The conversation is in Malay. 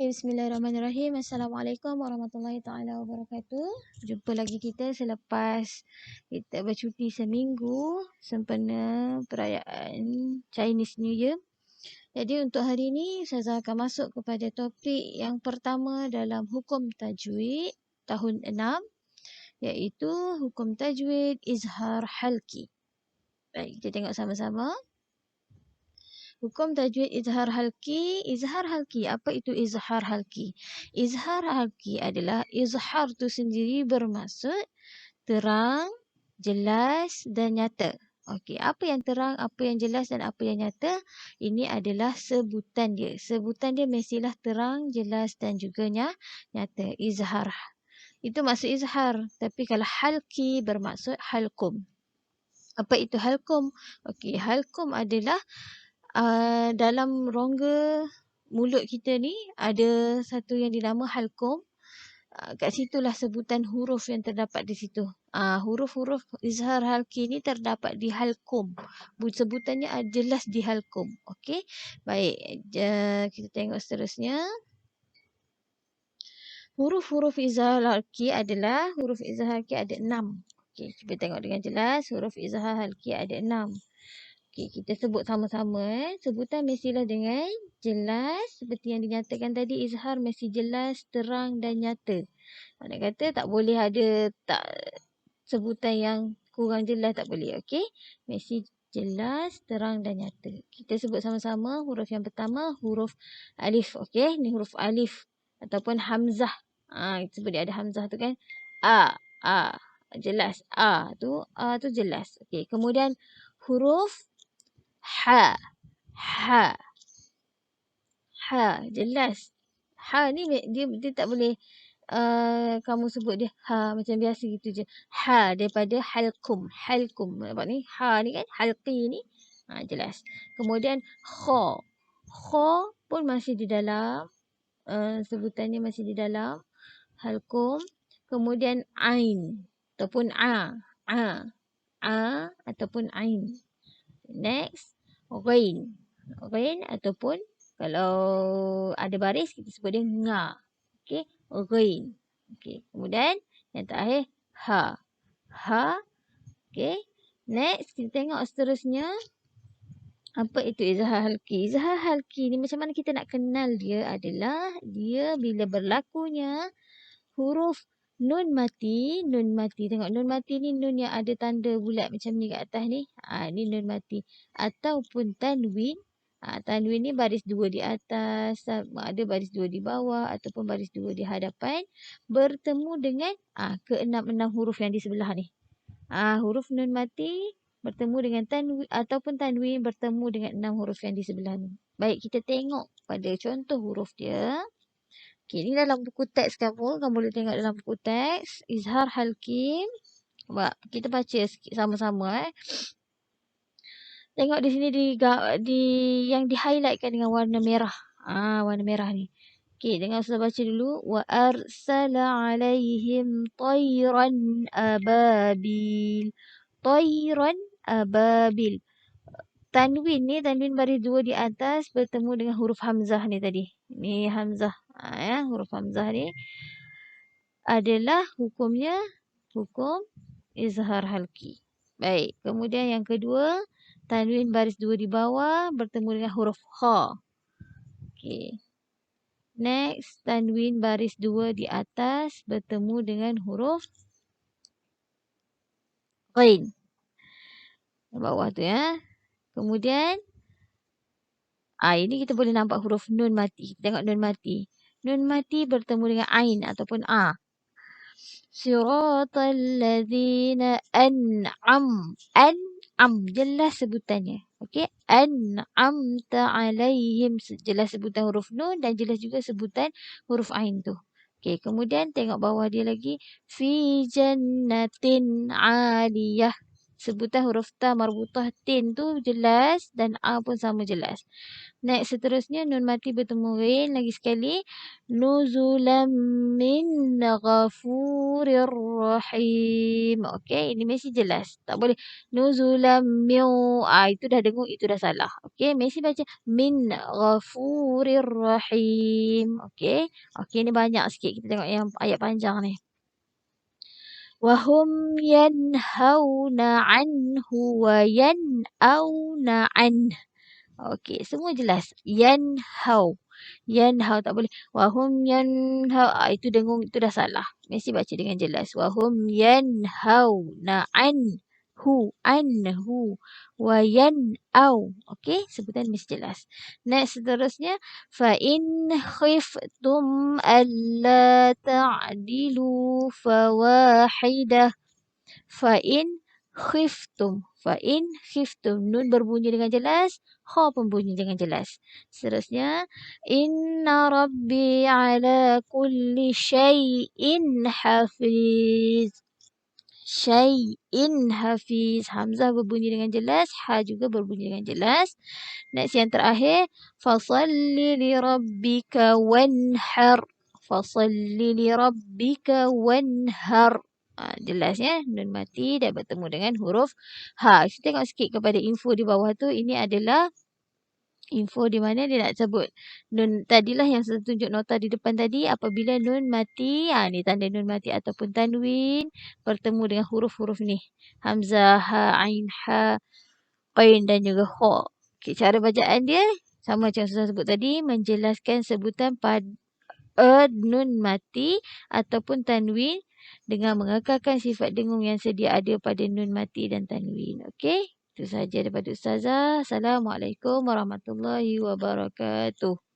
Okay, bismillahirrahmanirrahim. Assalamualaikum warahmatullahi taala wabarakatuh. Jumpa lagi kita selepas kita bercuti seminggu sempena perayaan Chinese New Year. Jadi untuk hari ini saya akan masuk kepada topik yang pertama dalam hukum tajwid tahun 6, iaitu hukum tajwid izhar halki. Baik, kita tengok sama-sama. Hukum tajwid izhar halki. Izhar halki. Apa itu izhar halki? Izhar halki adalah izhar tu sendiri bermaksud terang, jelas dan nyata. Okey, apa yang terang, apa yang jelas dan apa yang nyata? Ini adalah sebutan dia. Sebutan dia mestilah terang, jelas dan juga nyata. Izhar. Itu maksud izhar. Tapi kalau halki bermaksud halkum. Apa itu halkum? Okey, halkum adalah dalam rongga mulut kita ni ada satu yang dinama halkum. Kat situlah sebutan huruf yang terdapat di situ. Huruf-huruf izhar halki ni terdapat di halkum. Sebutannya jelas di halkum. Okey. Baik, kita tengok seterusnya. Huruf-huruf izhar halki adalah huruf izhar halki ada 6. Okey, kita tengok dengan jelas. Huruf izhar halki ada 6. Okey, kita sebut sama-sama. Sebutan mestilah dengan jelas. Seperti yang dinyatakan tadi, izhar mesti jelas, terang dan nyata. Nak kata tak boleh ada sebutan yang kurang jelas, tak boleh. Okey, mesti jelas, terang dan nyata. Kita sebut sama-sama. Huruf yang pertama, huruf alif. Okey, ni huruf alif ataupun hamzah. Kita sebut dia ada hamzah tu kan. A. Jelas. A tu jelas. Okey, kemudian huruf ha. Jelas. Ha ni dia tak boleh kamu sebut dia ha macam biasa gitu je. Ha daripada halkum. Nampak ni? Ha ni kan halqi ni. Jelas. Kemudian kha. Kha pun masih di dalam sebutannya masih di dalam halkum. Kemudian ain ataupun a ataupun ain. Next, ghain. Ghain ataupun kalau ada baris kita sebut dia nga. Okey, ghain. Okey, kemudian yang terakhir ha. Okey. Next, kita tengok seterusnya. Apa itu izhar halki? Izhar halki ni macam mana kita nak kenal dia adalah dia bila berlakunya huruf nun mati. Tengok nun mati ni nun yang ada tanda bulat macam ni kat atas ni. Ni nun mati. Ataupun tanwin. Tanwin ni baris 2 di atas, ada baris 2 di bawah ataupun baris 2 di hadapan. Bertemu dengan ke-6 huruf yang di sebelah ni. Huruf nun mati bertemu dengan tanwin ataupun tanwin bertemu dengan 6 huruf yang di sebelah ni. Baik, kita tengok pada contoh huruf dia. Okay, ni dalam buku teks kamu boleh tengok dalam buku teks. Izhar halki. Kita baca sikit sama-sama. Tengok di sini yang di-highlightkan dengan warna merah. Warna merah ni. Okay, dengar saya baca dulu. Wa arsala alaihim tayran ababil. Tayran ababil. Tanwin ni, tanwin baris 2 di atas bertemu dengan huruf hamzah ni tadi. Ni hamzah. Huruf hamzah ni adalah hukumnya hukum izhar halki. Baik, kemudian yang kedua, tanwin baris 2 di bawah bertemu dengan huruf kha. Okey. Next, tanwin baris 2 di atas bertemu dengan huruf ghain. Di bawah tu ya. Kemudian ini kita boleh nampak huruf nun mati. Kita tengok nun mati. Nun mati bertemu dengan ain ataupun a. Siratal ladzina an'am. Jelas sebutannya. Okey, an'amta alaihim. Jelas sebutan huruf nun dan jelas juga sebutan huruf ain tu. Okey, kemudian tengok bawah dia lagi. Fi jannatin aliyah. Sebutan huruf ta marbutah tin tu jelas dan a pun sama jelas. Next seterusnya nun mati bertemu ghain lagi sekali. Nuzulam min ghafurir rahim. Okey, ini mesti jelas. Tak boleh nuzulam min. Itu dah dengung, itu dah salah. Okey, mesti baca min ghafurir rahim. Okey. Okey, ni banyak sikit kita tengok yang ayat panjang ni. Wahum yanhauna anhu wa yan'auna anhu. Okey, semua jelas. Yanhau. Yanhau tak boleh. Wahum yanhau. Itu dengung, itu dah salah. Mesti baca dengan jelas. Wahum yanhauna anhu. Anhu. Wa yan'au. Okey, sebutan mesti jelas. Next seterusnya. Fa'in khiftum alla ta'dilu fawahidah. Fa'in khiftum. Fa'in khiftum. Nun berbunyi dengan jelas. Kha pun bunyi dengan jelas. Seterusnya. Inna rabbi ala kulli syai'in hafiz. Syai'in hafiz. Hamzah berbunyi dengan jelas. Ha juga berbunyi dengan jelas. Next yang terakhir. Fasalli li rabbika wanhar. Fasalli li rabbika wanhar. Jelas ya. Nun mati dah bertemu dengan huruf ha. Kita tengok sikit kepada info di bawah tu. Ini adalah info di mana dia nak sebut. Nun tadilah yang saya tunjuk nota di depan tadi. Apabila nun mati. Ni tanda nun mati ataupun tanwin. Bertemu dengan huruf-huruf ni. Hamzah, ha, ain, ha, qain dan juga kha. Okay, cara bacaan dia. Sama macam saya sebut tadi. Menjelaskan sebutan pada nun mati ataupun tanwin dengan mengekalkan sifat dengung yang sedia ada pada nun mati dan tanwin. Okey, itu sahaja daripada Ustazah. Assalamualaikum warahmatullahi wabarakatuh.